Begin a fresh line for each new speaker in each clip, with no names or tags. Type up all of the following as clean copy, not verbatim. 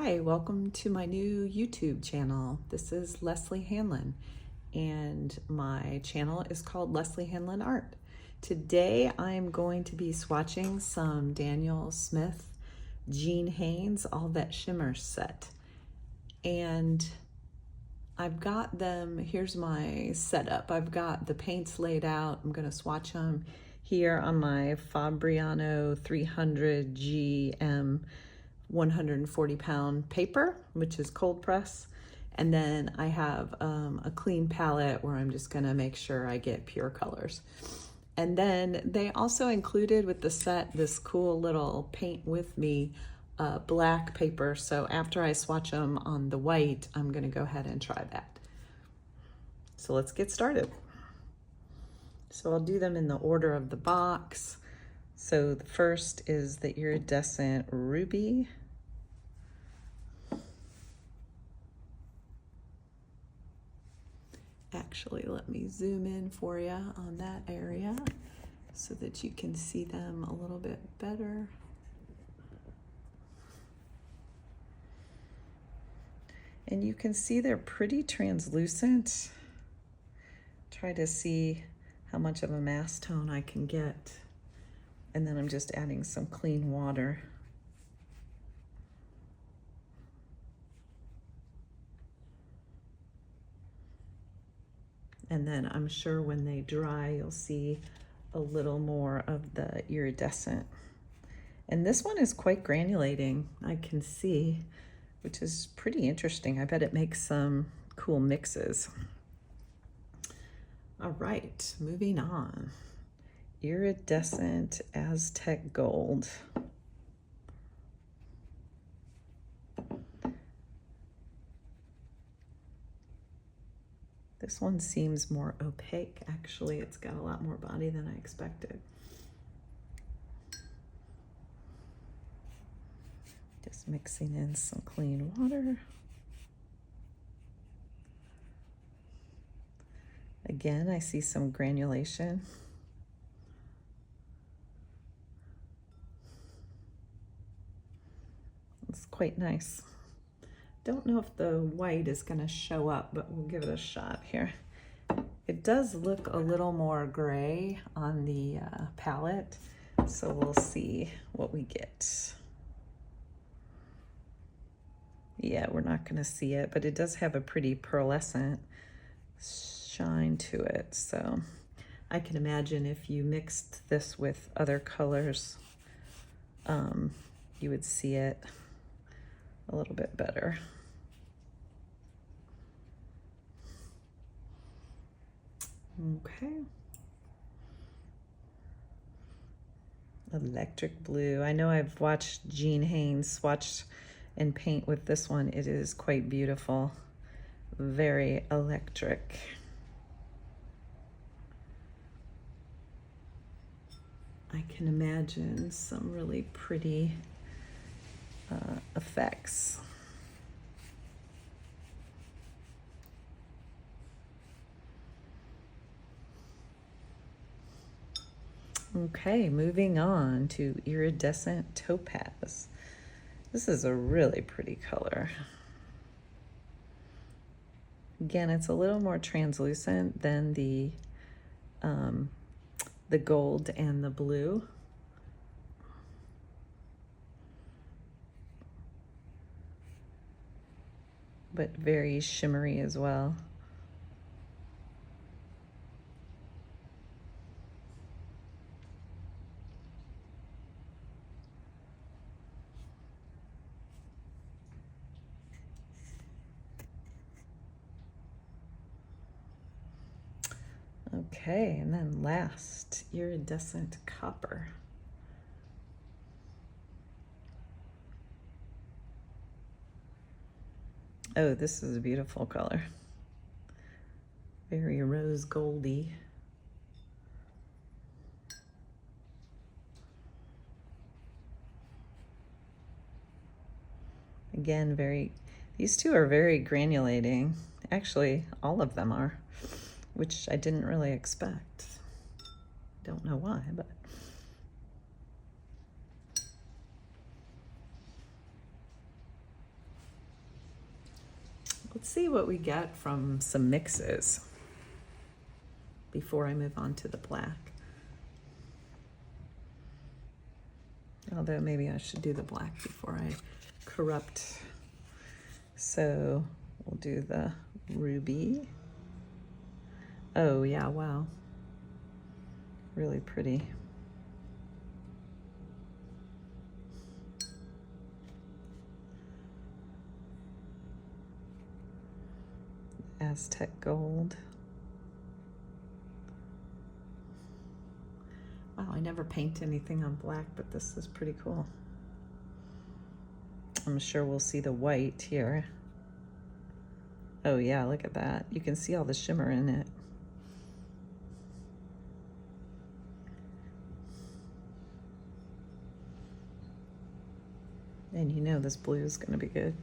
Hi, welcome to my new YouTube channel. This is Leslie Hanlon, and my channel is called Leslie Hanlon Art. Today I'm going to be swatching some Daniel Smith, Jean Haines, All That Shimmers set. And I've got them, here's my setup. I've got the paints laid out. I'm gonna swatch them here on my Fabriano 300 GM 140 pound paper, which is cold press. And then I have a clean palette where I'm just gonna make sure I get pure colors. And then they also included with the set this cool little paint with me black paper. So after I swatch them on the white, I'm gonna go ahead and try that. So let's get started. So I'll do them in the order of the box. So the first is the Iridescent Ruby. Actually, let me zoom in for you on that area so that you can see them a little bit better. And you can see they're pretty translucent. Try to see how much of a mass tone I can get. And then I'm just adding some clean water. And then I'm sure when they dry, you'll see a little more of the iridescent. And this one is quite granulating, I can see, which is pretty interesting. I bet it makes some cool mixes. All right, moving on. Iridescent Aztec Gold. This one seems more opaque, actually. It's got a lot more body than I expected. Just mixing in some clean water. Again, I see some granulation. It's quite nice. Don't know if the white is gonna show up, but we'll give it a shot here. It does look a little more gray on the palette, so we'll see what we get. Yeah, we're not gonna see it, but it does have a pretty pearlescent shine to it. So I can imagine if you mixed this with other colors, you would see it a little bit better. Okay. Electric blue. I know I've watched Jean Haines swatch and paint with this one. It is quite beautiful. Very electric. I can imagine some really pretty effects. Okay, moving on to Iridescent Topaz. This is a really pretty color. Again, it's a little more translucent than the gold and the blue. But very shimmery as well. Okay, and then last, Iridescent Copper. Oh, this is a beautiful color. Very rose goldy. Again, these two are very granulating. Actually, all of them are, which I didn't really expect. Don't know why, but Let's see what we get from some mixes before I move on to the black. Although maybe I should do the black before I corrupt. So we'll do the ruby. Oh yeah, wow. Really pretty. Aztec gold. Wow, I never paint anything on black, but this is pretty cool. I'm sure we'll see the white here. Oh yeah, look at that. You can see all the shimmer in it. And you know this blue is going to be good.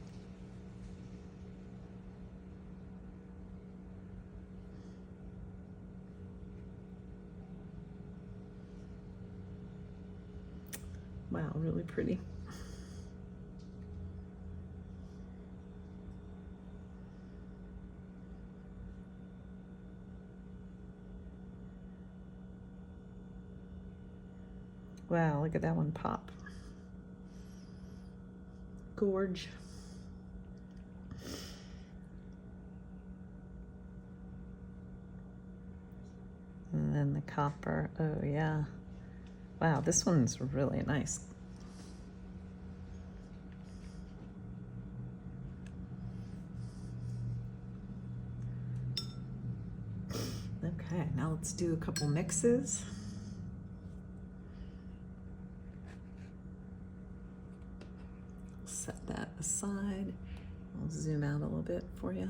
Wow, really pretty. Wow, look at that one pop. Gorge. And then the copper. Oh yeah. Wow, this one's really nice. Okay, now let's do a couple mixes. Set that aside. I'll zoom out a little bit for you.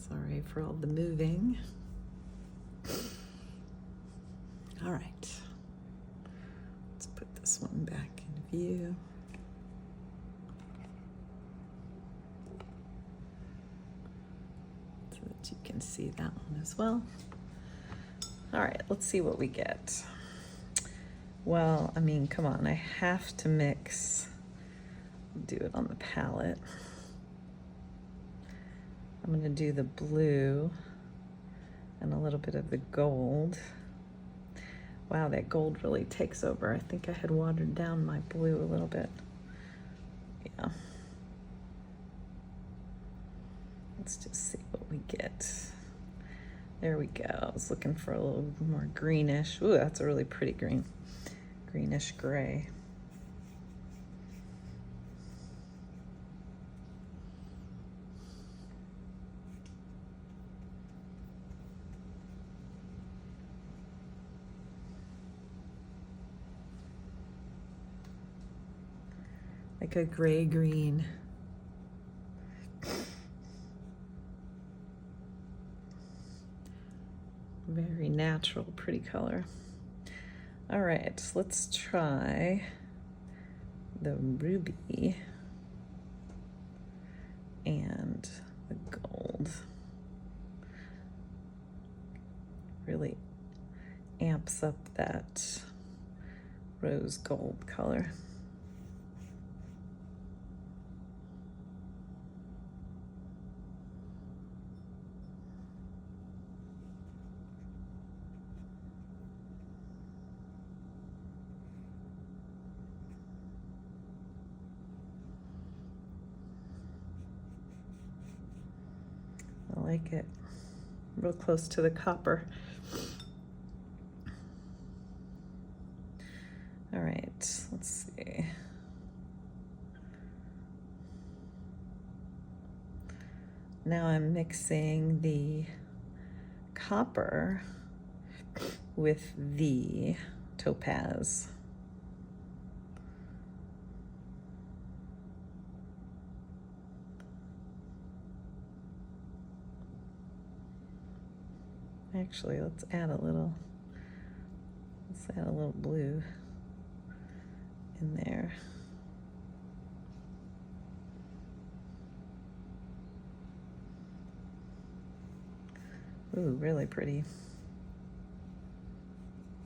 Sorry for all the moving. All right, let's put this one back in view. So that you can see that one as well. All right, let's see what we get. Well, I mean, come on, I have to mix. Do it on the palette. I'm gonna do the blue and a little bit of the gold. Wow, that gold really takes over. I think I had watered down my blue a little bit. Yeah. Let's just see what we get. There we go. I was looking for a little more greenish. Ooh, that's a really pretty green. Greenish gray. Like a gray green. Very natural, pretty color. All right, let's try the ruby and the gold. Really amps up that rose gold color. I like it. Real close to the copper. All right, let's see. Now I'm mixing the copper with the topaz. Actually, let's add a little blue in there. Ooh, really pretty.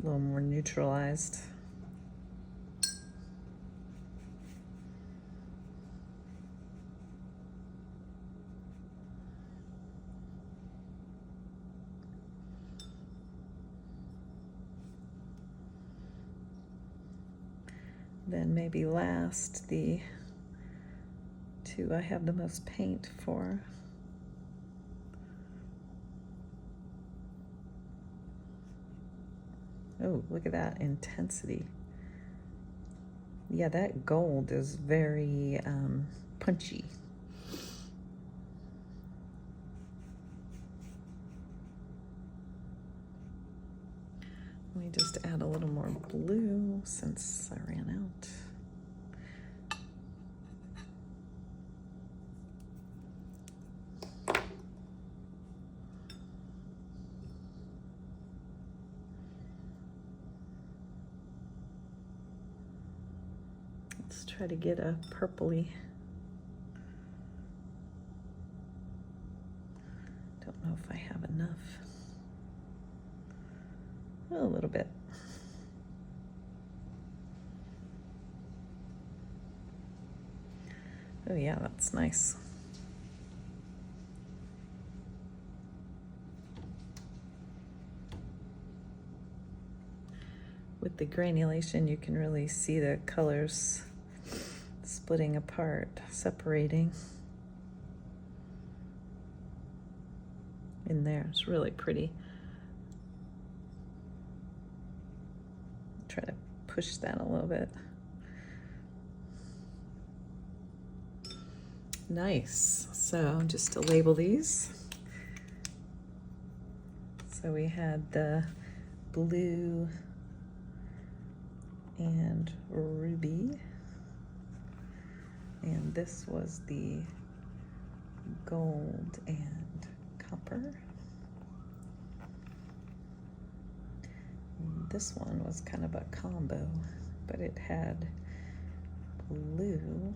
A little more neutralized. Then maybe last, the two I have the most paint for. Oh, look at that intensity. Yeah, that gold is very punchy. Let me just add a little more blue since I ran out. Let's try to get a purpley. Don't know if I have enough. A little bit. Oh yeah, that's nice. With the granulation, you can really see the colors splitting apart, separating. In there, it's really pretty. Try to push that a little bit. Nice. So just to label these. So we had the blue and ruby. And this was the gold and copper. This one was kind of a combo, but it had blue,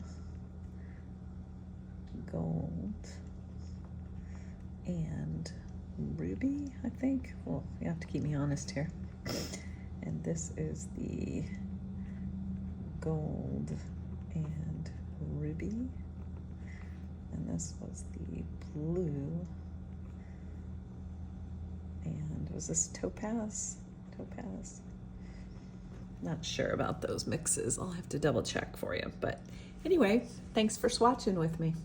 gold, and ruby, I think. Well, you have to keep me honest here. And this is the gold and ruby. And this was the blue. And was this topaz? Topaz. Not sure about those mixes. I'll have to double check for you. But anyway, thanks for swatching with me.